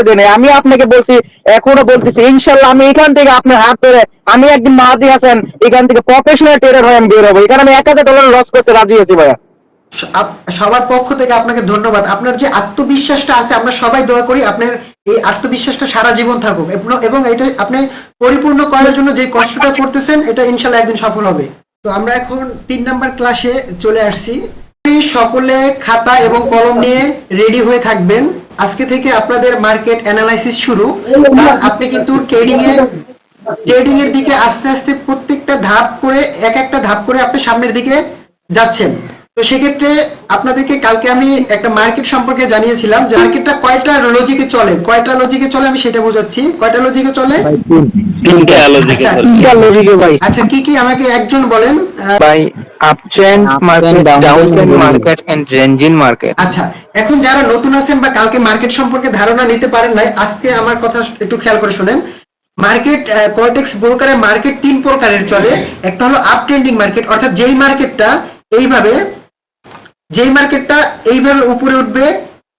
দেন। আমি আপনাকে বলছি, এখনো বলতেছি, ইনশাল্লাহ আমি এখান থেকে আপনার হাত ধরে আমি একদিন মাহাদি হাসান এখান থেকে প্রফেশনাল ট্রেডার হয়ে আমি বের হবো। এখানে আমি 1,000 ডলার লস করতে রাজি আছি ভাইয়া। সবার পক্ষ থেকে আপনাকে ধন্যবাদ। আপনার যে আত্মবিশ্বাসটা আছে, আমরা সবাই দোয়া করি আপনার এই আত্মবিশ্বাসটা সারা জীবন থাকুক, এবং এটা আপনি পরিপূর্ণ করার জন্য যে কষ্টটা করতেছেন এটা ইনশাল্লাহ একদিন সফল হবে। তো আমরা এখন 3 নাম্বার ক্লাসে চলে আসছি। সকলে খাতা এবং কলম নিয়ে রেডি হয়ে থাকবেন। আজকে থেকে আপনাদের মার্কেট অ্যানালাইসিস শুরু। প্লাস আপনি কিন্তু ট্রেডিং এর দিকে আস্তে আস্তে প্রত্যেকটা ধাপ করে এক একটা ধাপ করে আপনি সামনের দিকে যাচ্ছেন। তো সেক্ষেত্রে আপনাদেরকে কালকে আমি একটা মার্কেট সম্পর্কে জানিয়েছিলাম যে মার্কেটটা কয়টা লজিকে চলে আমি সেটা বোঝাচ্ছি। কয়টা লজিকে চলে? তিনটা লজিকে আচ্ছা, চলে। তিনটা লজিকে ভাই। আচ্ছা কি কি আমাকে একজন বলেন। by uptrend market, downtrend market and ranging market. আচ্ছা, এখন যারা নতুন আছেন বা কালকে মার্কেট সম্পর্কে ধারণা নিতে পারেন নাই, আজকে আমার কথা একটু খেয়াল করে শুনেন। মার্কেট কর্টেক্স ব্রোকারে মার্কেট 3 প্রকারের চলে। একটা হলো আপ ট্রেন্ডিং মার্কেট, অর্থাৎ যেই মার্কেটটা এইভাবে উপরে উঠবে,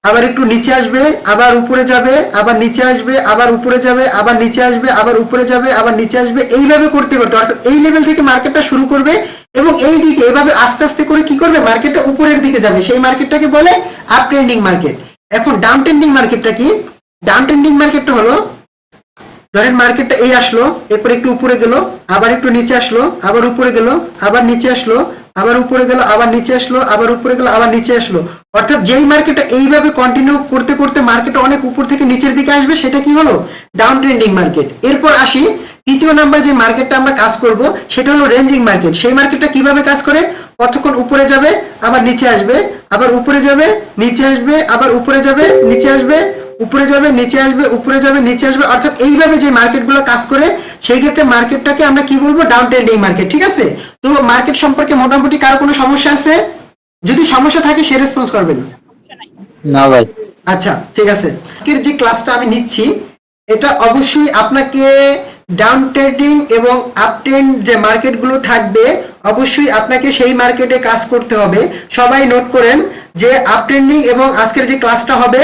আবার একটু নিচে আসবে, আবার উপরে যাবে, আবার নিচে আসবে, আবার উপরে যাবে, আবার নিচে আসবে, আবার উপরে যাবে, আবার নিচে আসবে, এইভাবে করতে করতে অর্থাৎ এই লেভেল থেকে মার্কেটটা শুরু করবে এবং এই দিকে এভাবে আস্তে আস্তে করে কি করবে, মার্কেটটা উপরের দিকে যাবে। সেই মার্কেটটাকে বলে আপ ট্রেন্ডিং মার্কেট। এখন ডাউন ট্রেন্ডিং মার্কেটটা কি? ডাউন ট্রেন্ডিং মার্কেটটা হলো, ধরেন মার্কেটটা এই আসলো, এরপর একটু উপরে গেল, আবার একটু নিচে আসলো, আবার উপরে গেল, আবার নিচে আসলো, আবার উপরে গেল, আবার নিচে আসলো, আবার উপরে গেল, আবার নিচে আসলো। অর্থাৎ যেই মার্কেটটা এইভাবে কন্টিনিউ করতে করতে মার্কেটটা অনেক উপর থেকে নিচের দিকে আসবে, সেটা কি হলো? Down trending market. এরপর আসি 3য় নাম্বার যে মার্কেটটা আমরা কাজ করব, সেটা হলো রেঞ্জিং মার্কেট। সেই মার্কেটটা কিভাবে কাজ করে? কতক্ষণ উপরে যাবে, আবার নিচে আসবে, আবার উপরে যাবে, নিচে আসবে, আবার উপরে যাবে, নিচে আসবে, উপরে যাবে, নিচে আসবে, উপরে যাবে, নিচে আসবে। অর্থাৎ এইভাবে যে মার্কেটগুলো কাজ করে, সেই ক্ষেত্রে মার্কেটটাকে আমরা কি বলবো? Down trending market. ঠিক আছে? তো মার্কেট সম্পর্কে মোটামুটি কারো কোনো সমস্যা আছে? যদি সমস্যা থাকে সে রেসপন্স করবেন। না ভাই। আচ্ছা ঠিক আছে। আজকের যে ক্লাসটা আমি নিচ্ছি, এটা অবশ্যই আপনাকে ডাউন ট্রেডিং এবং আপ ট্রেন্ড যে মার্কেটগুলো থাকবে, অবশ্যই আপনাকে সেই মার্কেটে কাজ করতে হবে। সবাই নোট করেন যে আপ ট্রেন্ডিং এবং আজকের যে ক্লাসটা হবে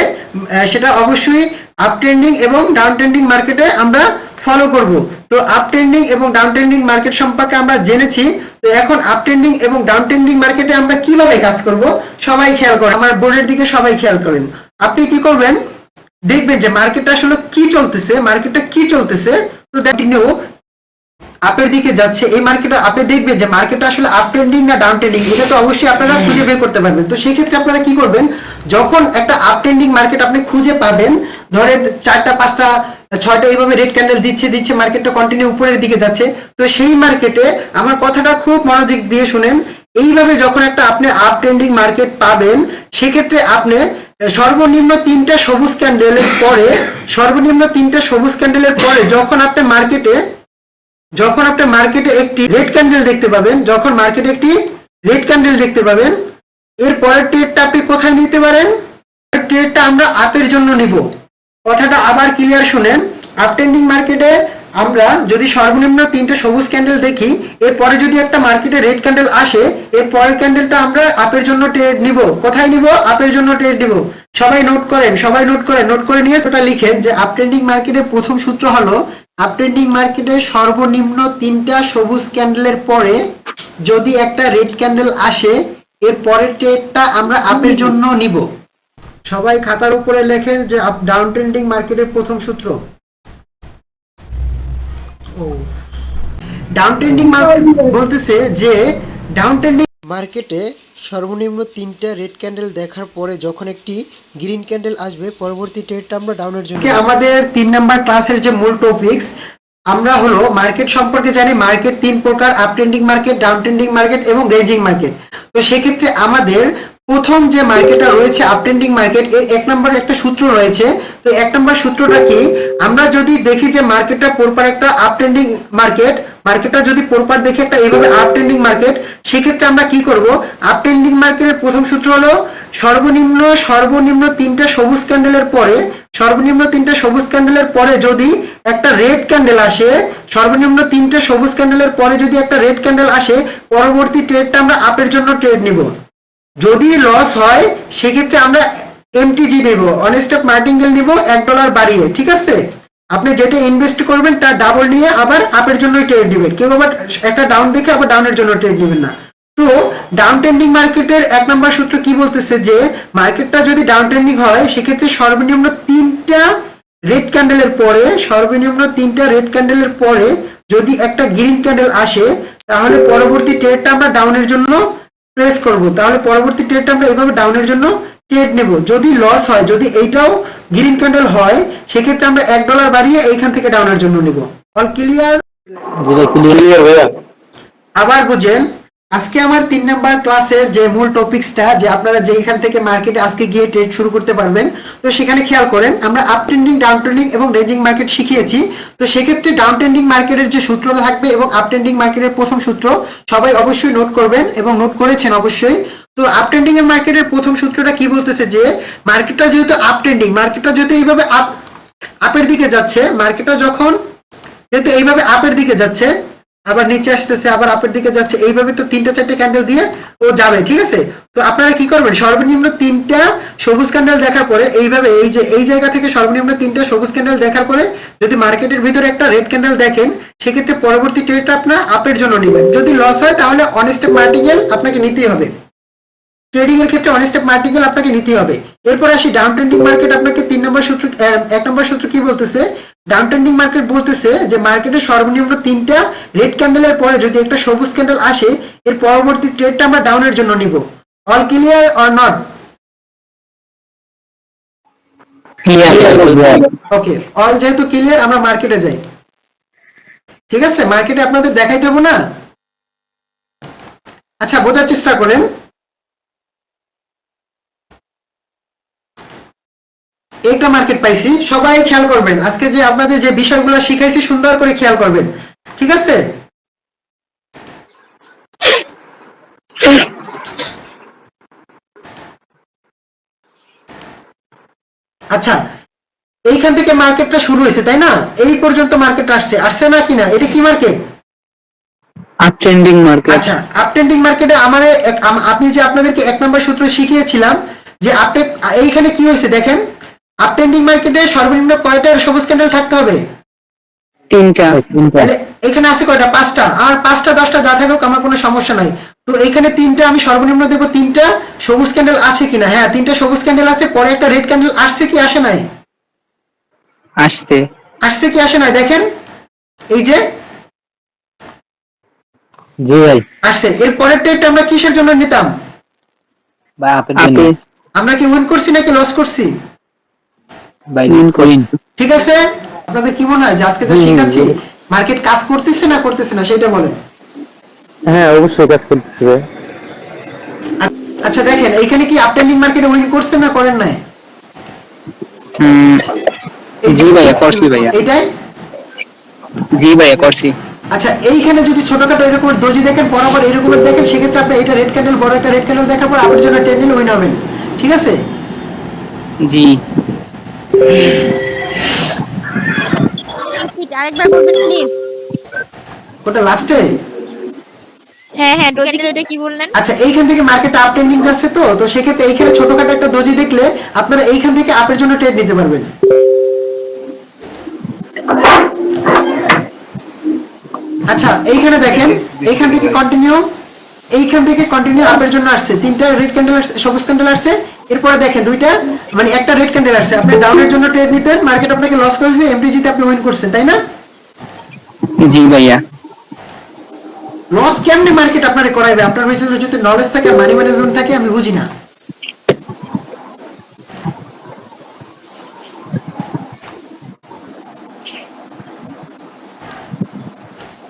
সেটা অবশ্যই আপ ট্রেন্ডিং এবং ডাউন ট্রেন্ডিং মার্কেটে আমরা ফলো করব। তো আপ ট্রেন্ডিং এবং ডাউন ট্রেন্ডিং মার্কেট সম্পর্কে আমরা জেনেছি। তো এখন আপ ট্রেন্ডিং এবং ডাউন ট্রেন্ডিং মার্কেটে আমরা কিভাবে কাজ করব, সবাই খেয়াল করেন, আমার বোর্ডের দিকে সবাই খেয়াল করেন। আপনি কি করবেন? দেখবেন যে মার্কেটটা আসলে কি চলতেছে। তো কন্টিনিউ আপের দিকে যাচ্ছে এই মার্কেটটা, আপনি দেখবেন যে মার্কেটটা আসলে আপ ট্রেন্ডিং না ডাউন ট্রেন্ডিং, এটা তো অবশ্যই আপনারা খুঁজে বের করতে পারবেন। তো সেই ক্ষেত্রে আপনারা কি করবেন? যখন একটা আপ ট্রেন্ডিং মার্কেট আপনি খুঁজে পাবেন, ধরেন 4টা 5টা 6টা এইভাবে রেড ক্যান্ডেল দিচ্ছে মার্কেটটা কন্টিনিউ উপরের দিকে যাচ্ছে, তো সেই মার্কেটে আমার কথাটা খুব মনোযোগ দিয়ে শুনেন। এইভাবে যখন একটা আপনি আপ ট্রেন্ডিং মার্কেট পাবেন, সেক্ষেত্রে আপনি সর্বনিম্ন 3টা সবুজ ক্যান্ডেলের পরে যখন আপনি মার্কেটে একটি রেড ক্যান্ডেল দেখতে পাবেন, এর পরের ট্রেডটা আপনি কোথায় নিতে পারেন? ট্রেডটা আমরা আপের জন্য নিব। কথাটা আবার ক্লিয়ার শুনেন। আপ ট্রেন্ডিং মার্কেটে আমরা যদি সর্বনিম্ন 3টে সবুজ ক্যান্ডেল দেখি, এরপরে যদি একটা মার্কেটে রেড ক্যান্ডেল আসে, এর পরের ক্যান্ডেলটা আমরা আপের জন্য ট্রেড নিব। কোথায় নিব? আপের জন্য ট্রেড নিব। সবাই নোট করে নিয়ে সেটা লিখেন যে আপ ট্রেন্ডিং মার্কেটের প্রথম সূত্র হলো, আপ ট্রেন্ডিং মার্কেটে সর্বনিম্ন 3টা সবুজ ক্যান্ডেলের পরে যদি একটা রেড ক্যান্ডেল আসে, এর পরের ট্রেডটা আমরা আপের জন্য নিব। সবাই খাতার উপরে লেখেন যে ডাউন ট্রেন্ডিং মার্কেটের প্রথম সূত্র। ডাউন ট্রেন্ডিং মার্কেট বলতেছে যে ডাউন ট্রেন্ডিং মার্কেটে সর্বনিম্ন 3টা রেড ক্যান্ডেল দেখার পরে যখন একটি গ্রিন ক্যান্ডেল আসবে, পরবর্তী ট্রেডটা আমরা ডাউনের জন্য। আমাদের 3 নাম্বার ক্লাসের যে মূল টপিকস, আমরা হলো মার্কেট সম্পর্কে জানি। মার্কেট 3 প্রকার: up trending market, down trending market এবং রেঞ্জিং মার্কেট। তো সেক্ষেত্রে আমাদের প্রথম যে মার্কেটটা রয়েছে আপ ট্রেন্ডিং মার্কেট, এর 1 নম্বরে একটা সূত্র রয়েছে। তো 1 নম্বর সূত্রটা কি? আমরা যদি দেখি যে মার্কেটটা পরপর একটা আপ ট্রেন্ডিং মার্কেটটা যদি পরপর দেখি একটা এইভাবে আপ ট্রেন্ডিং মার্কেট, সেক্ষেত্রে আমরা কি করব? আপ ট্রেন্ডিং মার্কেটের প্রথম সূত্র হলো সর্বনিম্ন 3টা সবুজ ক্যান্ডেলের পরে যদি একটা রেড ক্যান্ডেল আসে, পরবর্তী ট্রেডটা আমরা আপের জন্য ট্রেড নিব। যদি লস হয়, সেক্ষেত্রে আমরা এমটিজি নেব, অন স্টপ মার্টিঙ্গেল নিব $1 বাড়িয়ে, ঠিক আছে? আপনি যেটা ইনভেস্ট করবেন তার ডাবল নিয়ে আবার আপের জন্য ট্রেড দিবেন, কেউ আবার একটা ডাউন দেখে আবার ডাউনের জন্য ট্রেড দিবেন না। তো ডাউন ট্রেন্ডিং মার্কেটের 1 নম্বর সূত্র কি বলতেছে যে মার্কেটটা যদি ডাউন ট্রেন্ডিং হয় সেক্ষেত্রে সর্বনিম্ন 3টা রেড ক্যান্ডেলের পরে, সর্বনিম্ন 3টা রেড ক্যান্ডেলের পরে যদি একটা গ্রিন ক্যান্ডেল আসে তাহলে পরবর্তী ট্রেডটা আমরা ডাউনের জন্য প্রেস করব, তাহলে পরবর্তী ট্রেডটা আমরা এইভাবে ডাউনের জন্য ট্রেড নেব। যদি লস হয়, যদি এইটাও গ্রিন ক্যান্ডেল হয় সেক্ষেত্রে আমরা $1 বাড়িয়ে এইখান থেকে ডাউনের জন্য নেব। All clear? ক্লিয়ার ভাইয়া। আবার বুঝেন, আজকে আমার 3 নাম্বার ক্লাসের যে মূল টপিকসটা, যে আপনারা যেখান থেকে মার্কেটে আজকে গিয়ে ট্রেড শুরু করতে পারবেন, তো সেখানে খেয়াল করেন আমরা আপ ট্রেন্ডিং, ডাউন ট্রেন্ডিং এবং রেঞ্জিং মার্কেট শিখিয়েছি। তো সেক্ষেত্রে ডাউন ট্রেন্ডিং মার্কেটের যে সূত্রটা থাকবে এবং আপ ট্রেন্ডিং মার্কেটের প্রথম সূত্র সবাই অবশ্যই নোট করবেন এবং নোট করেছেন অবশ্যই। তো আপ ট্রেন্ডিং এর মার্কেটের প্রথম সূত্রটা কি বলতেছে যে মার্কেটটা যেহেতু আপ ট্রেন্ডিং, মার্কেটটা যেহেতু এইভাবে আপের দিকে যাচ্ছে, মার্কেটটা যখন যেহেতু এইভাবে আপের দিকে যাচ্ছে, আবার নিচে আসতেছে, আবার আপের দিকে যাচ্ছে, এইভাবে তো 3টা-4টে ক্যান্ডেল দিয়ে ও যাবে, ঠিক আছে? তো আপনারা কি করবেন, সর্বনিম্ন 3টা সবুজ ক্যান্ডেল দেখার পরে এইভাবে এই যে এই জায়গা থেকে সর্বনিম্ন 3টা সবুজ ক্যান্ডেল দেখার পরে যদি মার্কেটের ভিতরে একটা রেড ক্যান্ডেল দেখেন সেক্ষেত্রে পরবর্তী ট্রেডটা আপনার আপের জন্য নেবেন। যদি লস হয় তাহলে অন স্টেপ মার্টিঙ্গেল আপনাকে নিতেই হবে, ট্রেডিং এর ক্ষেত্রে অন স্টেপ মার্টিঙ্গেল আপনাকে নিতে হবে। এরপর আসি ডাউন ট্রেন্ডিং মার্কেট। আপনাকে 3 নম্বর সূত্র, 1 নম্বর সূত্র কি বলতেছে, ডাউন ট্রেন্ডিং মার্কেট বলতেছে যে মার্কেটে সর্বনিম্ন 3টা রেড ক্যান্ডেলের পরে যদি একটা সবুজ ক্যান্ডেল আসে এর পরবর্তী ট্রেডটা আমরা ডাউনের জন্য নিব। All clear or not? Okay, all যেহেতু ক্লিয়ার আমরা মার্কেটে যাই, ঠিক আছে? মার্কেটে আপনাদের দেখাই দেবো না? আচ্ছা, বোঝার চেষ্টা করেন। একটা মার্কেট পাইছি, সবাই খেয়াল করবেন, আজকে যে আপনাদের যে বিষয়গুলো শিখাইছি সুন্দর করে খেয়াল করবেন, ঠিক আছে? আচ্ছা, এইখান থেকে মার্কেটটা শুরু হয়েছে তাই না? এই পর্যন্ত মার্কেট আসছে না কিনা? এটা কি মার্কেট? Up trending market. আচ্ছা, আপ ট্রেন্ডিং মার্কেটে আপনি যে আপনাদেরকে 1 নম্বর সূত্র শিখিয়েছিলাম যে এইখানে কি হয়েছে দেখেন, আপ ট্রেন্ডিং মার্কেটে সর্বনিম্ন কয়টা সবুজ ক্যান্ডেল থাকতে হবে? 3টা। তাহলে এখানে আছে কয়টা? 5টা। আর 5টা 10টা যা থাকুক আমার কোনো সমস্যা নাই। তো এইখানে 3টা আমি সর্বনিম্ন দেব, 3টা সবুজ ক্যান্ডেল আছে কিনা? হ্যাঁ, 3টা সবুজ ক্যান্ডেল আছে, পরে একটা রেড ক্যান্ডেল আসছে কি আসে নাই? আসছে কি আসে নাই? দেখেন এই যে জি ভাই। আসছে। এর পরের ট্রেডটা আমরা কিসের জন্য নিতাম? ভাই আপের জন্য। আমরা কি উইন করছি নাকি লস করছি? ভাই উইন। ঠিক আছে, আপনাদের কি মনে হয় যে আজকে যা শিখাচ্ছি মার্কেট কাজ করতেছে না করতেছে না সেটা বলেন। হ্যাঁ, অবশ্যই কাজ করতেছে। আচ্ছা দেখেন, এইখানে কি আপ ট্রেন্ডিং মার্কেটে উইন করছেন না করেন নাই? জি ভাইয়া, করছি ভাইয়া। এটাই? জি ভাইয়া, করছি। আচ্ছা, এইখানে যদি ছোটখাটো এরকমের দোজি দেখেন, বরাবর এরকমের দেখেন, সেক্ষেত্রে আপনি এটা রেড ক্যান্ডেল, বড় একটা রেড ক্যান্ডেল দেখার পর আপনার জন্য ট্রেড নিলে উইন হবেন, ঠিক আছে? জি। আরেকবার বলবেন প্লিজ? ওটা লাস্টে? হ্যাঁ, ডোজি ওটা কি বললেন? আচ্ছা, এইখান থেকে মার্কেট আপ ট্রেন্ডিং যাচ্ছে, তো তো সেক্ষেত্রে এইখানে ছোটখাটো একটা দোজি দেখলে আপনারা এইখান থেকে আপের জন্য ট্রেড নিতে পারবেন। আচ্ছা, এইখানে দেখেন, এইখান থেকে কন্টিনিউ আপের জন্য আসছে, 3টা রেড ক্যান্ডেল আসছে, সবুজ ক্যান্ডেল আসছে। এরপরে দেখেন দুইটা, মানে একটা রেড ক্যান্ডেল আসছে। আপনি ডাউনের জন্য ট্রেড নিতেন, মার্কেট আপনাকে লস করেছে, এমটিজি তে আপনি উইন করছেন, তাই না? জি ভাইয়া। লস কেমনে মার্কেট আপনারে করাইবে? আপনার ভিতরে যদি নলেজ থাকে, মানি ম্যানেজমেন্ট থাকে, আমি বুঝি না।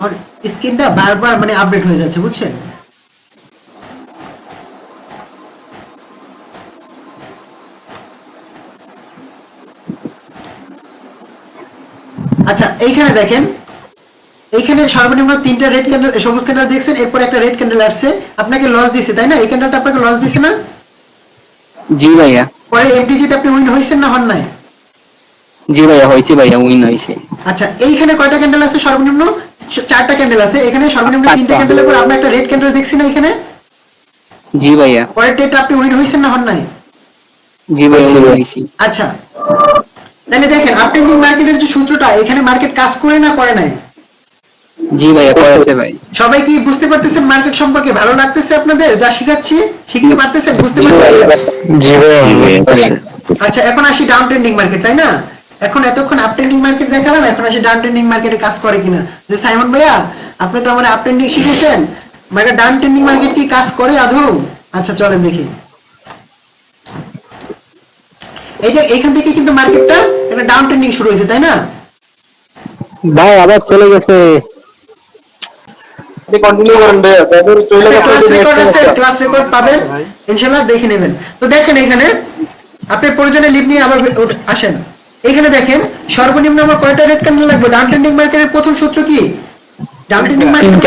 আর স্ক্রিনটা বারবার মানে আপডেট হয়ে যাচ্ছে, বুঝছেন? আচ্ছা, এইখানে দেখেন, এইখানে সর্বনিম্ন 3টা রেড ক্যান্ডেল, সবুজ ক্যান্ডেল দেখছেন, এরপর একটা রেড ক্যান্ডেল আসছে, আপনাকে লস দিছে তাই না? এই ক্যান্ডেলটা আপনাকে লস দিছে না? জি ভাইয়া। পরে এমটিজি তে আপনি উইন হইছেন না হন নাই? জি ভাইয়া, হয়েছে ভাইয়া, উইন হয়েছে। আচ্ছা, এইখানে কয়টা ক্যান্ডেল আছে? সর্বনিম্ন 4টা ক্যান্ডেল আছে। এখানে সর্বনিম্ন 3টা ক্যান্ডেলের পর আমরা একটা রেড ক্যান্ডেল দেখছি না এখানে? জি ভাইয়া। পরের ট্রেডটা আপনি উইন হইছেন না হন নাই? জি ভাই হয়েছি। আচ্ছা, তাহলে দেখেন আপট্রেন্ডিং মার্কেটের যে সূত্রটা, এখানে মার্কেট কাজ করে না করে নাই? জি ভাই করেছে ভাই। সবাই কি বুঝতে পারতেছেন মার্কেট সম্পর্কে? ভালো লাগতেছে আপনাদের যা শিখাচ্ছি? শিখতে পারতেছেন, বুঝতে পারতেছেন? জি ভাই। আচ্ছা, এখন আসি ডাউন ট্রেন্ডিং মার্কেট, তাই না? এখন এতক্ষণ আপ ট্রেন্ডিং মার্কেট দেখালাম, এখন আসি ডাউন ট্রেন্ডিং মার্কেটে কাজ করে কিনা। যে সাইমন ভাইয়া, আপনি তো আমার আপ ট্রেন্ডিং শিখেছেন, মানে ডাউন ট্রেন্ডিং মার্কেট কি কাজ করে আদৌ? আচ্ছা চলেন দেখি। এইটা এইখান থেকে কিন্তু মার্কেটটা একটা ডাউন ট্রেন্ডিং শুরু হয়েছে, তাই না? ভাই আবার চলে গেছে। কন্টিনিউ করেন ভাই, তারপর চলে আচ্ছা, ক্লাস রেকর্ড আছে, গেছে। ক্লাস রেকর্ড পাবেন ইনশাআল্লাহ, দেখে নেবেন। তো দেখেন এখানে আপনি প্রয়োজনে লিভ নিয়ে আবার আসেন। এখানে দেখেন সর্বনিম্ন আমার কয়টা রেড ক্যান্ডেল লাগবে? ডাউন ট্রেন্ডিং মার্কেটের প্রথম সূত্র কি? ডাউন ট্রেন্ডিং মার্কেটের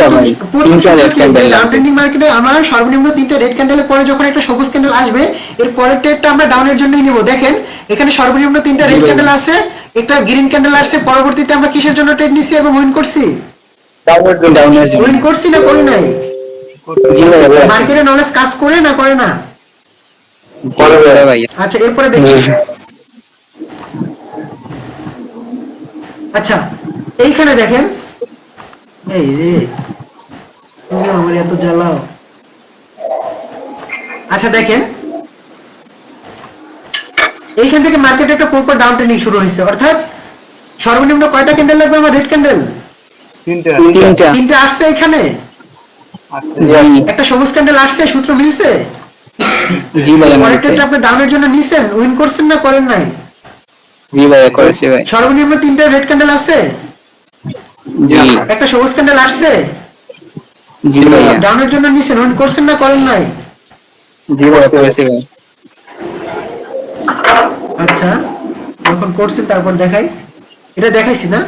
প্রথম সূত্র কি? ডাউন ট্রেন্ডিং মার্কেটে আমার সর্বনিম্ন 3টা রেড ক্যান্ডেলের পরে যখন একটা সবুজ ক্যান্ডেল আসবে, এর পরের ট্রেডটা আমরা ডাউনের জন্যই নিব। দেখেন এখানে সর্বনিম্ন 3টা রেড ক্যান্ডেল আছে, একটা গ্রিন ক্যান্ডেল আসছে, পরবর্তীতে আমরা কিসের জন্য ট্রেড নিছি এবং উইন করছি? ডাউনের জন্য। উইন করছি না করি নাই? জি ভাই। মার্কেটে নলেজ কাজ করে না করে না? করে ভাই। আচ্ছা, এরপরে দেখি। আচ্ছা, এইখানে দেখেন, এই রে তুমি আমার এত জ্বালাও। আচ্ছা দেখেন, এইখান থেকে মার্কেটে একটা পরপর ডাউন ট্রেন্ডিং শুরু হয়েছে, অর্থাৎ সর্বনিম্ন কয়টা ক্যান্ডেল লাগবে আমার? রেড ক্যান্ডেল তিনটা আসছে এখানে, একটা সবুজ ক্যান্ডেল আসছে, সূত্র মিলছে? জি ভাই। পরেরটা আপনি ডাউনের জন্য নিছেন, উইন করছেন না করেন নাই? জি ভাই করেছে ভাই। সর্বনিম্ন 3টা রেড ক্যান্ডেল আছে, জি। একটা সবুজ ক্যান্ডেল আসছে, জি ভাই। ডাউনের জন্য নিছেন, উইন করছেন না করেন নাই? জি ভাই করেছে ভাই। আচ্ছা, যখন করছেন তারপর দেখাই, এটা দেখাইছি না?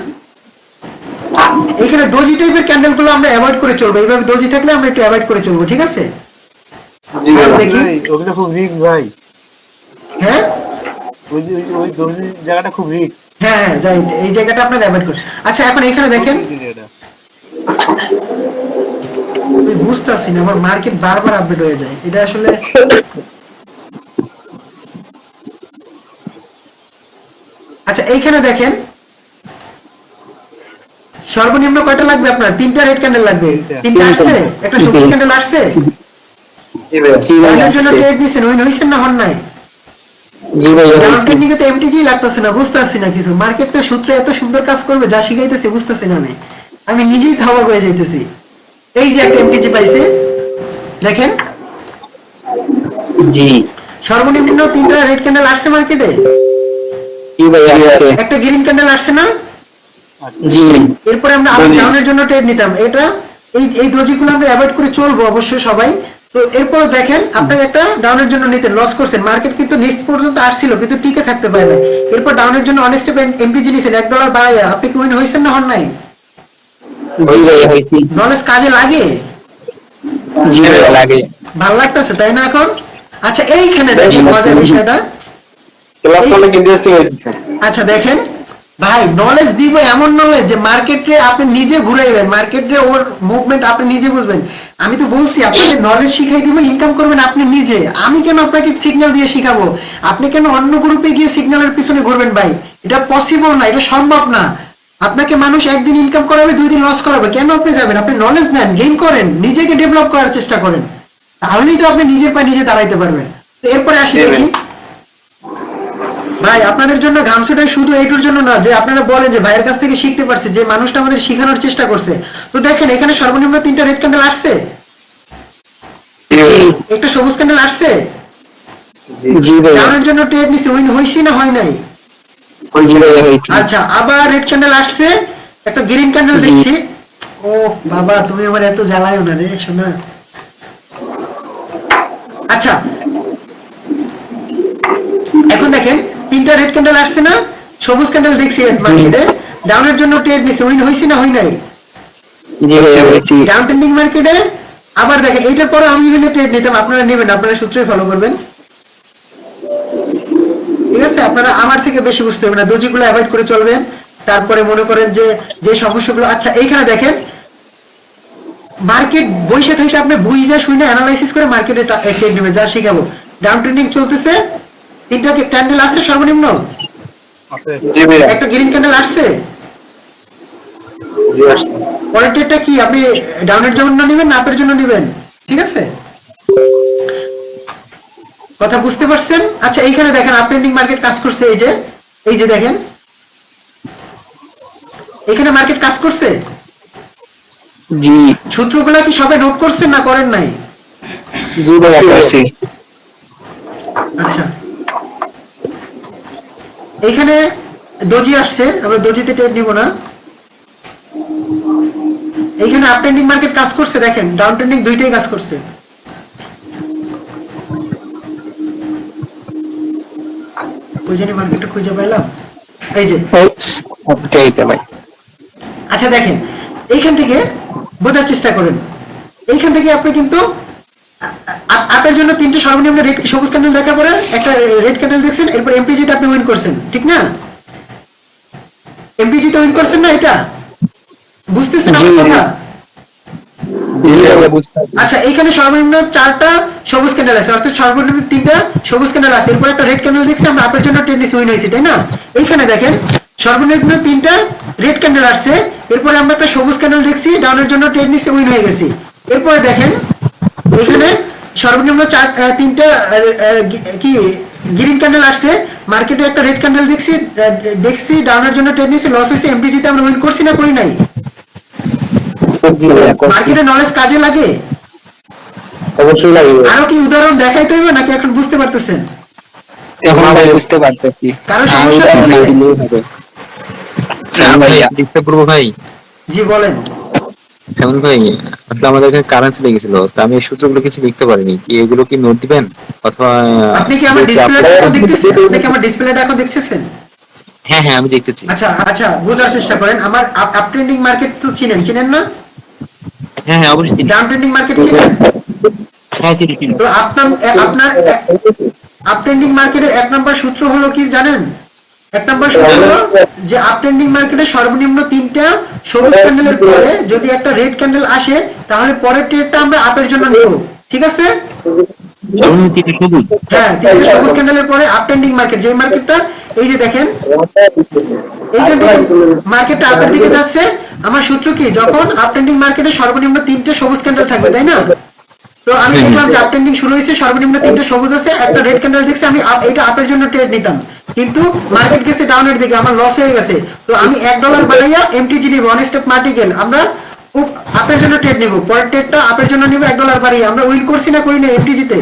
এখানে দোজি টাইপের ক্যান্ডেল গুলো আমরা অ্যাভয়েড করে চলবো, এইভাবে দোজি থাকলে আমরা একটু অ্যাভয়েড করে চলবো, ঠিক আছে? দেখি, ওগুলো খুব রিস্ক ভাই, হ্যাঁ ওই জায়গাটা খুব রিস্ক। হ্যাঁ হ্যাঁ, যাই, এই জায়গাটা আপনার অ্যাভয়েড করছি। আচ্ছা, এখন এখানে দেখেন, আমি বুঝতেছি না, আমার মার্কেট বারবার আপডেট হয়ে যায়, এটা আসলে। আচ্ছা, এইখানে দেখেন সর্বনিম্ন কয়টা লাগবে আপনার? 3টা রেড ক্যান্ডেল লাগবে, 3টা আসছে, একটা সবুজ ক্যান্ডেল আসছে, ডাউনের জন্য ট্রেড নিছেন, উইন হইছেন না হন নাই? জি ভাই। ডাউন ট্রেন্ডিংয়ে তো এমটিজি লাগতেছে না, বুঝতেছি না কিছু। মার্কেটটা সূত্র এত সুন্দর কাজ করবে যা শিখাইতেছে, বুঝতেছি না আমি নিজেই অবাক হয়ে যাইতেছি। এই যে একটা এমটিজি পাইছে, দেখেন জি। সর্বনিম্ন 3টা রেড ক্যান্ডেল আসছে মার্কেটে, জি ভাই আছে। একটা গ্রিন ক্যান্ডেল আসছে না? জি। এরপরে আমরা আবার ডাউনের জন্য ট্রেড নিতাম, এটা এই দোজিগুলো আমরা অ্যাভয়েড করে চলবো অবশ্যই সবাই। তো এরপরে দেখেন আপনার একটা ডাউনের জন্য নিতেন, লস করছেন, মার্কেট কিন্তু নিচ পর্যন্ত আসছিল কিন্তু টিকে থাকতে পারে না, এরপর ডাউনের জন্য অনেক স্টেপ এমপিজি নিছেন, $1 বাড়াইয়া, আপনি কি উইন হইছেন না হন নাই? জি ভাই হইছি। নলেজ কাজে লাগে? জি ভাই লাগে। ভালো লাগতেছে তাই না এখন? আচ্ছা, এইখানে দেখেন মজার বিষয়টা। ক্লাসটা অনেক ইন্টারেস্টিং হয়েছে। আচ্ছা দেখেন ভাই, নলেজ দিব এমন নলেজ যে মার্কেটে আপনি নিজে ঘুরাইবেন, মার্কেটে ওর মুভমেন্ট আপনি নিজে বুঝবেন। আমি তো বলছি আপনাকে নলেজ শিখাই দিব, ইনকাম করবেন আপনি নিজে। আমি কেন আপনাকে সিগন্যাল দিয়ে শিখাবো? আপনি কেন অন্য গ্রুপে গিয়ে সিগন্যালের পিছনে ঘুরবেন ভাই? এটা পসিবল না, এটা সম্ভব না। আপনাকে মানুষ একদিন ইনকাম করাবে, 2 দিন লস করাবে, কেন আপনি যাবেন? আপনি নলেজ নেন, গেইন করেন, নিজেকে ডেভেলপ করার চেষ্টা করেন, তাহলেই তো আপনি নিজের পায়ে নিজে দাঁড়াইতে পারবেন। তো এরপরে আসি দেখি ভাই, আপনাদের জন্য গামছাটা শুধু এইটুর জন্য না যে আপনারা বলেন যে ভাইয়ের কাছ থেকে শিখতে পারছে, যে মানুষটা আমাদের শেখানোর চেষ্টা করছে। তো দেখেন এখানে সর্বনিম্ন 3টা রেড ক্যান্ডেল আসছে, একটা সবুজ ক্যান্ডেল আসছে, জি ভাই। ডাউনের জন্য ট্রেড নিছে, উইন হইছি না হয় নাই? জি ভাই হইছি। আচ্ছা, আবার রেড ক্যান্ডেল আসছে, একটা গ্রিন ক্যান্ডেল দেখছি। ও বাবা, তুমি আমার এত জ্বালায়ও না রে শোনা। আচ্ছা, এখন দেখেন 3টা রেড ক্যান্ডেল আসছে না, সবুজ ক্যান্ডেল দেখছি মার্কেটে, ডাউনের জন্য ট্রেড নিছে, উইন হইছি না হয় নাই? জি ভাই হইছি। ডাউন ট্রেন্ডিং মার্কেটে আবার দেখেন, এইটার পরে আমি হলে ট্রেড নিতাম, আপনারা নেবেন, আপনারা সূত্রই ফলো করবেন, ঠিক আছে? আপনারা আমার থেকে বেশি বুঝতে হবে না, দোজিগুলো অ্যাভয়েড করে চলবেন। তারপরে মনে করেন যে যে সমস্যাগুলো, আচ্ছা এইখানে দেখেন মার্কেট বইসা থেকে আপনি বুঝা শুনে অ্যানালাইসিস করে মার্কেটে ট্রেড নেবেন, যা শিখাবো। ডাউন ট্রেন্ডিং চলতেছে, তিনটা কি ক্যান্ডেল আছে সর্বনিম্ন? আছে। জি ভাইয়া, একটা গ্রিন ক্যান্ডেল আসছে। জি আসছে। পরেরটা কি আপনি ডাউনের জন্য নেবেন না আপের জন্য নেবেন? ঠিক আছে, কথা বুঝতে পারছেন? আচ্ছা এইখানে দেখেন আপট্রেন্ডিং মার্কেট কাজ করছে, এই যে দেখেন এখানে মার্কেট কাজ করছে। জি সূত্রগুলা কি সবাই নোট করছেন না করেন নাই? জি ভাইয়া করছি। আচ্ছা এইখানে দোজি আসছে, আমরা দোজিতে ট্রেড নিব না। এইখানে আপট্রেন্ডিং মার্কেট কাজ করছে, দেখেন ডাউন ট্রেন্ডিং দুইটাই কাজ করছে। ওই জানি মার্কেটটা খুঁজে পাইলাম, এই যে। ওকে ভাই। আচ্ছা দেখেন এইখান থেকে বোঝার চেষ্টা করেন, এইখান থেকে আপনি কিন্তু আপের জন্য তিনটে সর্বনিম্ন রেড সবুজ ক্যান্ডেল দেখার পরে একটা রেড ক্যান্ডেল দেখছেন, এরপর এমপিজিতে আপনি উইন করছেন, ঠিক না? এমপিজিতে উইন করছেন না, এটা বুঝতেছেন আমার কথা? জি ভাইয়া বুঝতেছি। আচ্ছা এইখানে সর্বনিম্ন 4টা সবুজ ক্যান্ডেল আছে, অর্থাৎ সর্বনিম্ন 3টা সবুজ ক্যান্ডেল আছে, এরপর একটা রেড ক্যান্ডেল দেখছি, আমরা আপের জন্য টেন্ডিস উইন হয়েছি, তাই না? এইখানে দেখেন সর্বনিম্ন 3টা রেড ক্যান্ডেল আসছে, এরপরে আমরা একটা সবুজ ক্যান্ডেল দেখছি, ডাউনের জন্য টেন্ডিস উইন হয়ে গেছি। এরপরে দেখেন এখানে সর্বনিম্ন 3টা কি গ্রিন ক্যান্ডেল আসছে, মার্কেটে একটা রেড ক্যান্ডেল দেখছি ডাউনের জন্য টেন্ডিস লস হয়েছে, এমপিজিতে আমরা উইন করছি না করি নাই? জি ভাইয়া করছি। মার্কেটে নলেজ কাজে লাগে? অবশ্যই লাগবে। আরো কি উদাহরণ দেখাইতে হইবে নাকি এখন বুঝতে পারতেছেন? এখন ভাই বুঝতে পারতেছি। কারো সমস্যা আর হচ্ছে? দিলেই হবে। আচ্ছা, আমি ভাইয়া। ডিস্টার্ব করবো ভাই? জি বলেন। এমন ভাই, আসলে আমাদের এখানে কারেন্ট চলে গেছিল, তো আমি এই সূত্রগুলো কিছু লিখতে পারিনি, কি এগুলো কি নোট দিবেন অথবা? আপনি কি আমার যদি ডিসপ্লেটা আপনারা- এখন দেখতেছেন? আপনি কি আমার ডিসপ্লেটা এখন দেখতেছেন? হ্যাঁ হ্যাঁ, আমি দেখতেছি। আচ্ছা আচ্ছা, বোঝার চেষ্টা করেন। আমার আপ ট্রেন্ডিং মার্কেট তো চিনেন না? হ্যাঁ হ্যাঁ, অবশ্যই। ডাউন ট্রেন্ডিং মার্কেট চিনেন? হ্যাঁ, চিনি। তো আপনার আপ ট্রেন্ডিং মার্কেটের 1 নম্বর সূত্র হলো কি জানেন? 1 নম্বর সূত্র হলো যে আপ ট্রেন্ডিং মার্কেটে সর্বনিম্ন 3টা সবুজ ক্যান্ডেলের পরে যদি একটা রেড ক্যান্ডেল আসে, তাহলে পরের ট্রেডটা আমরা আপের জন্য নিব, ঠিক আছে? সবুজ। হ্যাঁ, 3টে সবুজ ক্যান্ডেলের পরে আপ ট্রেন্ডিং মার্কেট, যে মার্কেটটা এই যে দেখেন এইখান থেকে মার্কেটটা আপের দিকে যাচ্ছে। আমার সূত্র কি, যখন আপ ট্রেন্ডিং মার্কেটে সর্বনিম্ন 3টে সবুজ ক্যান্ডেল থাকবে, তাই না? তো আমি দেখলাম যে আপ ট্রেন্ডিং শুরু হয়েছে, সর্বনিম্ন 3টে সবুজ আছে, একটা রেড ক্যান্ডেল দেখছি, আমি এটা আপের জন্য ট্রেড নিতাম, কিন্তু মার্কেট গেছে ডাউনের দিকে, আমার লস হয়ে গেছে। তো আমি $1 বাড়াইয়া এমটিজি নিব, অন স্টপ মার্টিকেল, আমরা আপের জন্য ট্রেড নিব, পরের ট্রেডটা আপের জন্য নিব $1 বাড়িয়ে। আমরা উইন করছি না করি না এমটিজিতে?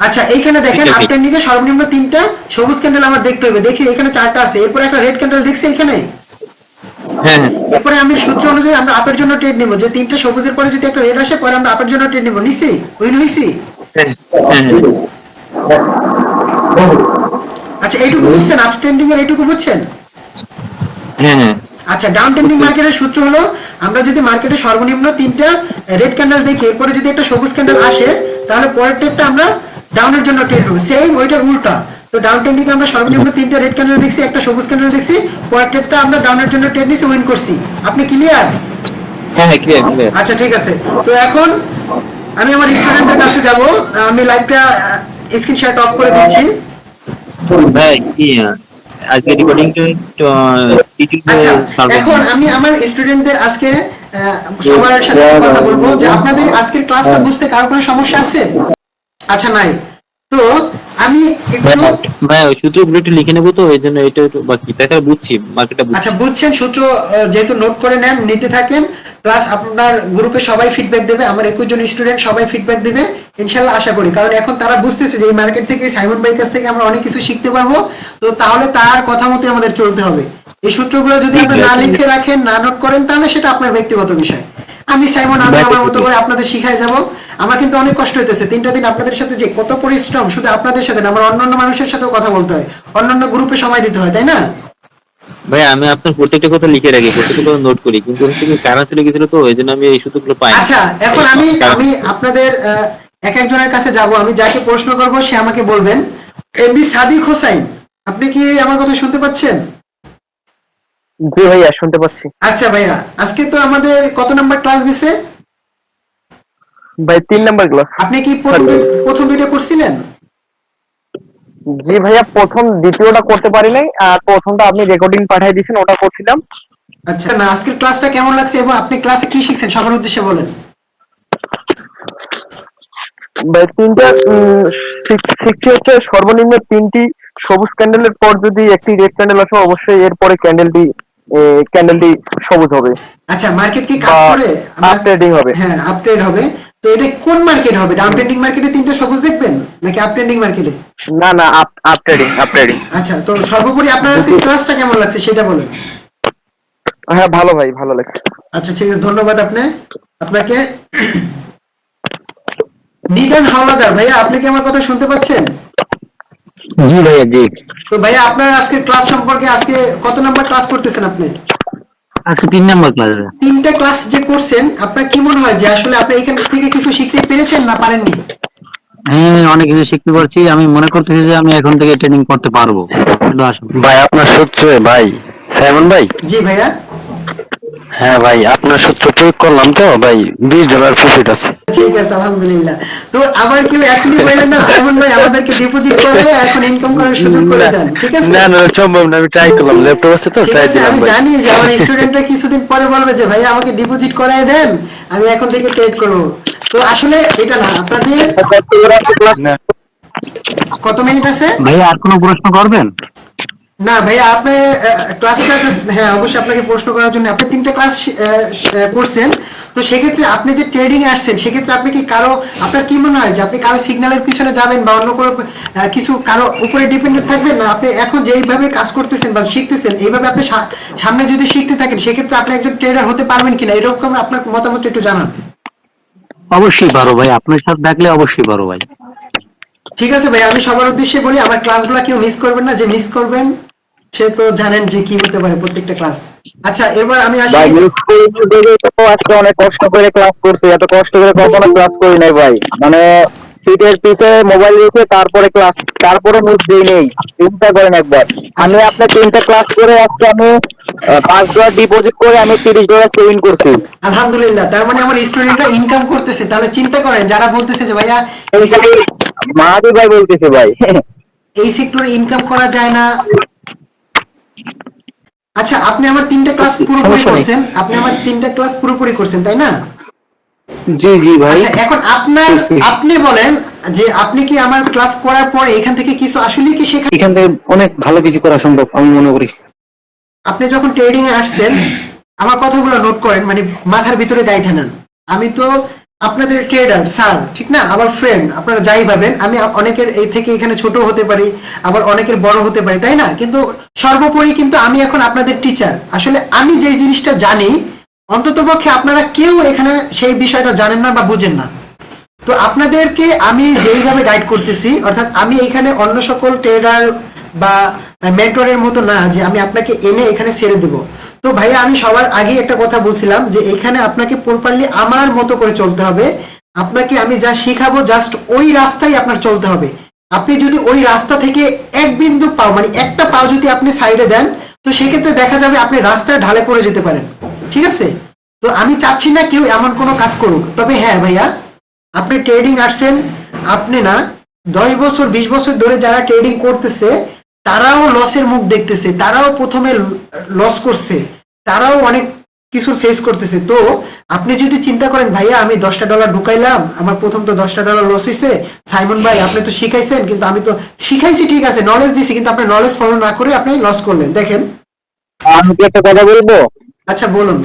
আচ্ছা এইখানে দেখেন আপ ট্রেন্ডিং এ সর্বনিম্ন 3টা সবুজ ক্যান্ডেল আমার দেখতে হবে, দেখি এখানে 4টা আছে, এরপর একটা রেড ক্যান্ডেল দেখছি এখানে। হ্যাঁ এরপরে আমি সূত্র অনুযায়ী আমরা আপের জন্য ট্রেড নিব, যে 3টে সবুজের পরে যদি একটা রেড আসে, পরে আমরা আপের জন্য ট্রেড নিব। নিছি? উইন হইছি? হ্যাঁ হ্যাঁ। আচ্ছা এইটুকু বুঝছেন? আপ ট্রেন্ডিং এর এইটুকু বুঝছেন? হ্যাঁ। আচ্ছা ডাউন ট্রেন্ডিং মার্কেটের সূত্র হলো, আমরা যদি মার্কেটে সর্বনিম্ন 3টা রেড ক্যান্ডেল দেখি, এরপরে যদি একটা সবুজ ক্যান্ডেল আসে, তাহলে পরের ট্রেডটা আমরা ডাউনের জন্য ট্রেড নেব, সেম ওইটার উল্টা। তো ডাউন ট্রেন্ডিং এ আমরা সর্বনিম্ন 3টা রেড ক্যান্ডেল দেখছি, একটা সবুজ ক্যান্ডেল দেখছি, পরের ট্রেডটা আমরা ডাউনের জন্য ট্রেড নিছি, উইন করছি। আপনি ক্লিয়ার? হ্যাঁ হ্যাঁ, ক্লিয়ার ক্লিয়ার। আচ্ছা ঠিক আছে। তো এখন আমি আমার স্টুডেন্টের কাছে যাব, আমি লাইভটা স্ক্রিন শেয়ার অফ করে দিচ্ছি। ভাই কি আজকে রেকর্ডিং আচ্ছা এখন আমি আমার স্টুডেন্টদের আজকে সবার সাথে কথা বলবো যে আপনাদের আজকের ক্লাসটা বুঝতে কারো কোনো সমস্যা আছে? আচ্ছা নাই। তো আমি একটু ভাই ওই সূত্রগুলো একটু লিখে নেবো, তো এই জন্য এটা একটু বাকি, তাছাড়া বুঝছি, মার্কেটটা আচ্ছা বুঝছি। বুঝছেন সূত্র, যেহেতু নোট করে নেন, নিতে থাকেন, প্লাস আপনার গ্রুপে সবাই ফিডব্যাক দেবে, আমার 21 জন স্টুডেন্ট সবাই ফিডব্যাক দেবে ইনশাআল্লাহ, আশা করি। কারণ এখন তারা বুঝতেছে যে এই মার্কেট থেকে, সাইমন ভাইয়ের কাছ থেকে আমরা অনেক কিছু শিখতে পারবো। তো তাহলে তার কথা মতো আমাদের চলতে হবে। এই সূত্রগুলো যদি আপনি না লিখে রাখেন, না নোট করেন, তাহলে সেটা আপনার ব্যক্তিগত বিষয়। আমি সাইমন, আমি আমার মতো করে আপনাদের শিখাই যাব। আমার কিন্তু অনেক কষ্ট হইতেছে, 3টা দিন আপনাদের সাথে যে কত পরিশ্রম, শুধু আপনাদের সাথে না, আমার অন্যান্য মানুষের সাথেও কথা বলতে হয়, অন্যান্য গ্রুপে সময় দিতে হয়, তাই না? ভাই আমি আপনার প্রত্যেকটা কথা লিখে রাখি, প্রত্যেকটা কথা নোট করি, কিন্তু হচ্ছে কি কারেন্ট চলে গেছিল, তো এই জন্য আমি এই সূত্রগুলো পাই না। আচ্ছা এখন আমি আপনাদের এক একজনের কাছে যাব, আমি যাকে প্রশ্ন করব সে আমাকে বলবেন। এমবি সাদিক হোসাইন, আপনি কি আমার কথা শুনতে পাচ্ছেন? জি ভাইয়া শুনতে পাচ্ছি। আচ্ছা ভাইয়া, আজকে তো আমাদের কত নাম্বার ক্লাস গেছে? ভাই 3 নাম্বার ক্লাস। আপনি কি প্রথম দুইটা করছিলেন? জি ভাইয়া, প্রথম দ্বিতীয়টা করতে পারি নাই, আর প্রথমটা আপনি রেকর্ডিং পাঠিয়ে দিয়েছেন, ওটা করছিলাম। আচ্ছা, না আজকের ক্লাসটা কেমন লাগছে এবং আপনি ক্লাসে কি শিখছেন সবার উদ্দেশ্যে বলেন। ভাই তিনটা শিখছি হচ্ছে সর্বনিম্ন 3টি সবুজ ক্যান্ডেলের পর যদি একটি রেড ক্যান্ডেল আসে, অবশ্যই এরপরে ক্যান্ডেলটি সবুজ হবে আচ্ছা, মার্কেট কি কাজ বা করে? আপ ট্রেডিং হবে। হ্যাঁ, আপ ট্রেড হবে। তো এটা কোন মার্কেট হবে? ডাউন ট্রেন্ডিং মার্কেটে তিনটা সবুজ দেখবেন নাকি আপ ট্রেন্ডিং মার্কেটে? না না, আপ ট্রেডিং। আচ্ছা, তো সর্বোপরি আপনার আজকে ক্লাসটা কেমন লাগছে সেটা বলেন। হ্যাঁ ভালো ভাই, ভালো লাগছে। আচ্ছা ঠিক আছে, ধন্যবাদ আপনাকে। নিদান হাওলাদার ভাইয়া, আপনি কি আমার কথা শুনতে পাচ্ছেন? জি ভাইয়া, জি। তো ভাইয়া আপনার আজকের ক্লাস সম্পর্কে আজকে কত নাম্বার ক্লাস করতেছেন আপনি? আজকে 3 নাম্বার ক্লাস। তিনটা ক্লাস যে করছেন, আপনার কি মনে হয় যে আসলে আপনি এখান থেকে কিছু শিখতে পেরেছেন না পারেননি? হ্যাঁ, অনেক কিছু শিখতে পারছি। আমি মনে করতেছি যে আমি এখন থেকে ট্রেনিং করতে পারবো। একটু আসুন। ভাই আপনার সূত্র, ভাই সাইমন ভাই। জি ভাইয়া। হ্যাঁ ভাই, আপনার সূত্র প্রয়োগ করলাম তো ভাই, $20 প্রফিট আছে। ঠিক আছে, আলহামদুলিল্লাহ। তো আবার কেউ এখনই বললেন না সাইমন ভাই আমাদেরকে ডিপোজিট করে এখন ইনকাম করার সুযোগ করে দেন, ঠিক আছে? না না, সম্ভব না, আমি ট্রাই করলাম, ল্যাপটপ আছে তো ঠিক ট্রাই আছে, দিলাম আমি ভাই। জানি যে আমার স্টুডেন্টরা কিছুদিন পরে বলবে যে ভাই আমাকে ডিপোজিট করায় দেন, আমি এখন থেকে ট্রেড করব। তো আসলে এটা না, আপনাদের না কত মিনিট আছে? ভাই আর কোনো প্রশ্ন করবেন? না ভাইয়া, আপনি ক্লাসটা হ্যাঁ অবশ্যই আপনাকে প্রশ্ন করার জন্য আপনি তিনটা ক্লাস করছেন। তো সেক্ষেত্রে আপনি যে ট্রেডিং এ আসছেন, সেক্ষেত্রে আপনি কি কারো, আপনার কি মনে হয় যে আপনি কারো সিগন্যালের পিছনে যাবেন বা অন্য কোনো কিছু কারো উপরে ডিপেন্ডেন্ট থাকবেন না? আপনি এখন যেইভাবে কাজ করতেছেন বা শিখতেছেন, এইভাবে আপনি সামনে যদি শিখতে থাকেন, সেক্ষেত্রে আপনি একজন ট্রেডার হতে পারবেন কিনা, এরকম আপনার মতামত একটু জানান। অবশ্যই পারো ভাই, আপনার সাথে থাকলে অবশ্যই পারো ভাই। ঠিক আছে ভাই, আমি সবার উদ্দেশ্যে বলি আমার ক্লাসগুলো কেউ মিস করবেন না, যে মিস করবেন সে তো জানেন যে কি হতে পারে প্রত্যেকটা ক্লাস। আচ্ছা, এবার আমি আসি। ভাই তো আজকে অনেক কষ্ট করে ক্লাস করছি, এত কষ্ট করে কখনো ক্লাস করি নাই ভাই। মানে সিটের পিছে মোবাইল রেখে তারপরে ক্লাস, তারপরে মিস দিই নেই। চিন্তা করেন একবার, আমি আপনার 3টা ক্লাস করে আজকে আমি $5 ডিপোজিট করে আমি $30 সেভিং করছি। আলহামদুলিল্লাহ, তার মানে আমার স্টুডেন্টরা ইনকাম করতেছে। তাহলে চিন্তা করেন যারা বলতেছে যে ভাইয়া মাহাদি ভাই বলতেছে ভাই। এই সেক্টরে ইনকাম করা যায় না। আচ্ছা, আপনি আমার 3টা ক্লাস পুরোপুরি সমস্যা নেই। করছেন, আপনি আমার 3টা ক্লাস পুরোপুরি করছেন তাই না? জি জি ভাই। আচ্ছা, এখন আপনি বলেন যে আপনি কি আমার ক্লাস করার পরে এখান থেকে কিছু আসলে কি শেখা? এখান থেকে অনেক ভালো কিছু করা সম্ভব আমি মনে করি। আপনি যখন ট্রেডিং এ আসছেন, আমার কথাগুলো নোট করেন, মানে মাথার ভিতরে গাইতে নেন। আমি তো আপনাদের ট্রেডার স্যার, ঠিক না? আমার ফ্রেন্ড, আপনারা যাই ভাবেন, আমি অনেকের এই থেকে এখানে ছোট হতে পারি, আবার অনেকের বড় হতে পারি, তাই না? কিন্তু সর্বোপরি কিন্তু আমি এখন আপনাদের টিচার। আসলে আমি যে জিনিসটা জানি, অন্ততপক্ষে আপনারা কেউ এখানে সেই বিষয়টা জানেন না বা বুঝেন না। তো আপনাদেরকে আমি যেইভাবে গাইড করতেছি, অর্থাৎ আমি এখানে অন্য সকল ট্রেডার বা মেন্টরের মতো না যে আমি আপনাকে এনে এখানে ছেড়ে দেব। তো ভাইয়া, আমি সবার আগে একটা কথা বলছিলাম যে এখানে আপনাকে প্রপারলি আমার মতো করে চলতে হবে। আপনাকে আমি যা শিখাবো জাস্ট ওই রাস্তায় আপনার চলতে হবে। আপনি যদি ওই রাস্তা থেকে এক বিন্দু পাও, মানে একটা পাও যদি আপনি সাইডে দেন, তো সেক্ষেত্রে দেখা যাবে আপনি রাস্তায় ঢালে পড়ে যেতে পারেন, ঠিক আছে? তো আমি চাচ্ছি না কেউ এমন কোনো কাজ করুক। তবে হ্যাঁ ভাইয়া, আপনি ট্রেডিং আসছেন, আপনি না 10 বছর 20 বছর ধরে যারা ট্রেডিং করতেছে তারাও লসের মুখ দেখতেছে, তারাও প্রথমে লস করছে, তারাও অনেক কিছু ফেস করতেছে। তো আপনি যদি চিন্তা করেন ভাইয়া আমি $10 ঢুকাইলাম, আমার প্রথম তো $10 লস হয়েছে, সাইমন ভাই আপনি তো শিখাইছেন, কিন্তু আমি তো শিখাইছি ঠিক আছে, নলেজ দিছি, কিন্তু আপনি নলেজ ফলো না করে আপনি লস করলেন। দেখেন, আমি কি একটা কথা বলবো? আচ্ছা বলুন।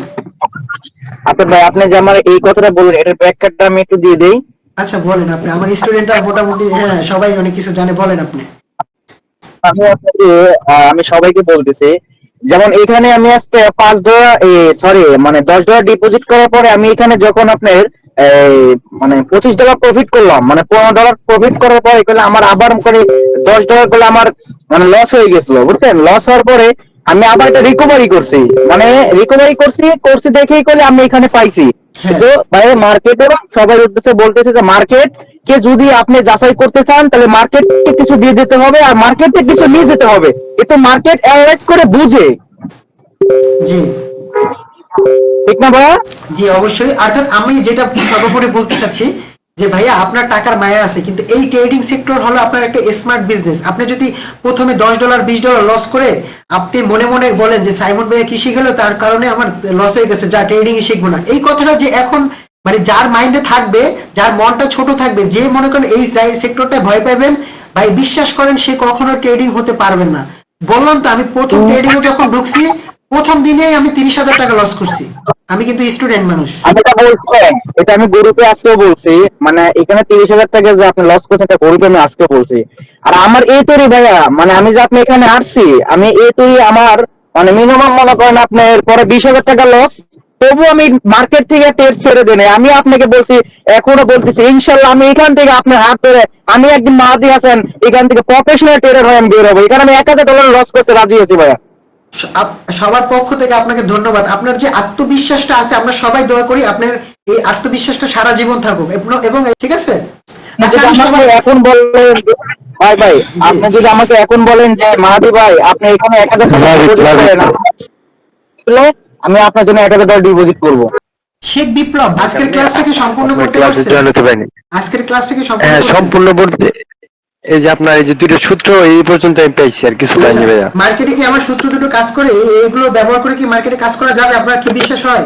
আচ্ছা ভাই, আপনি যে আমার এই কথাটা বললেন, এটার ব্যাখ্যাটা আমি একটু দিয়ে দেই। আচ্ছা বলেন আপনি, আমার স্টুডেন্টরা মোটামুটি হ্যাঁ সবাই অনেক কিছু জানে, বলেন আপনি। আমি আপনাকে আমি সবাইকে বলতেছি, যেমন এখানে আমি আজকে মানে $10 ডিপোজিট করার পরে আমি এখানে যখন আপনার মানে $25 প্রফিট করলাম, মানে $15 প্রফিট করার পরে এখানে আমার আবার করে $10 করে আমার মানে লস হয়ে গেছিল, বুঝছেন? লস হওয়ার পরে আমি আবার এটা রিকভারি করছি, মানে রিকভারি করছি দেখেই করে আমি এখানে পাইছি। তো ভাই মার্কেটে সবাই উদ্দেশ্যে বলতেছে যে মার্কেট কে যদি আপনি যাচাই করতে চান, তাহলে মার্কেটকে কিছু দিয়ে যেতে হবে আর মার্কেটে কিছু নিয়ে যেতে হবে। এটা মার্কেট অ্যানালাইজ করে বুঝে, জি ঠিক না ভাইয়া? জি অবশ্যই। অর্থাৎ আমি যেটা সর্বোপরি বলতে চাচ্ছি যে ভাইয়া আপনার টাকার মায়া আছে, কিন্তু এই ট্রেডিং সেক্টর হলো আপনার একটা স্মার্ট বিজনেস। আপনি যদি প্রথমে $10 $20 লস করে আপনি মনে মনে বলেন যে সাইমন ভাইয়া কি শিখে গেল, তার কারণে আমার লস হয়ে গেছে, যা ট্রেডিং এ শিখবো না, এই কথাটা যে এখন মানে যার মাইন্ডে থাকবে, যার মনটা ছোট থাকবে, যে মনে করেন এই সেক্টরটা ভয় পাবেন, ভাই বিশ্বাস করেন সে কখনো ট্রেডিং হতে পারবেন না। বললাম তো আমি প্রথম ট্রেডিং এ যখন ঢুকছি প্রথম দিনেই আমি 30,000 টাকা লস করছি। আমি কিন্তু স্টুডেন্ট মানুষ। আমি এটা বলছি, এটা আমি গ্রুপে আজকেও বলছি, মানে এখানে 30,000 টাকা যে আপনি লস করছেন এটা গ্রুপে আমি আজকে বলছি। আর আমার এই তৈরি ভাইয়া, মানে আমি যে আপনি এখানে আসছি, আমি এই তৈরি আমার মানে মিনিমাম মনে করেন আপনার পরে 20,000 টাকা লস, তবু আমি মার্কেট থেকে টেস্ট ছেড়ে দিই নাই। আমি আপনাকে বলছি, এখনো বলতেছি, ইনশাল্লাহ আমি এখান থেকে আপনার হাত ধরে আমি একদিন মাহাদি হাসান এখান থেকে প্রফেশনাল ট্রেডার হয়ে আমি বের হবো। এখানে আমি $1,000 লস করতে রাজি আছি ভাইয়া। সবার পক্ষ থেকে আপনাকে ধন্যবাদ। আপনার যে আত্মবিশ্বাসটা আছে, আমরা সবাই দোয়া করি আপনার এই আত্মবিশ্বাসটা সারা জীবন থাকুক। এবং ঠিক আছে, আচ্ছা আমি সবাই এখন বলেন ভাই ভাই, আপনি যদি আমাকে এখন বলেন যে মাহাদি ভাই আপনি এখানে 1,000 টাকা ডিপোজিট করেন, তাহলে আমি আপনার জন্য 1,000 টাকা ডিপোজিট করবো। শেখ বিপ্লব আজকের ক্লাসটাকে সম্পূর্ণ করতে ক্লাসে পারছেন? জয়েন হতে পারিনি। আজকের ক্লাসটাকে সম্পূর্ণ হ্যাঁ করছেন? সম্পূর্ণ বলতে এই যে আপনার এই যে দুটো সূত্র এই পর্যন্ত আমি পাইছি, আর কিছু পাইনি ভাইয়া। মার্কেটে কি আমার সূত্র দুটো কাজ করে? এগুলো ব্যবহার করে কি মার্কেটে কাজ করা যাবে? আপনার কি বিশ্বাস হয়?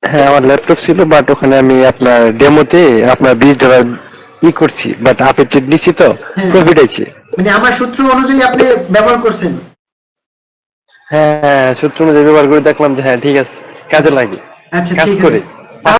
হ্যাঁ আমার ল্যাপটপ ছিল, বাট ওখানে আমি আপনার ডেমোতে আপনার $20 করছি, বাট আপডেট নিছি তো প্রফিট আছে। মানে আমার সূত্র অনুযায়ী আপনি ব্যবহার করছেন? হ্যাঁ সূত্র অনুযায়ী ব্যবহার করে দেখলাম যে হ্যাঁ ঠিক আছে, কাজে লাগে, আচ্ছা কাজ ঠিক করে। আছে।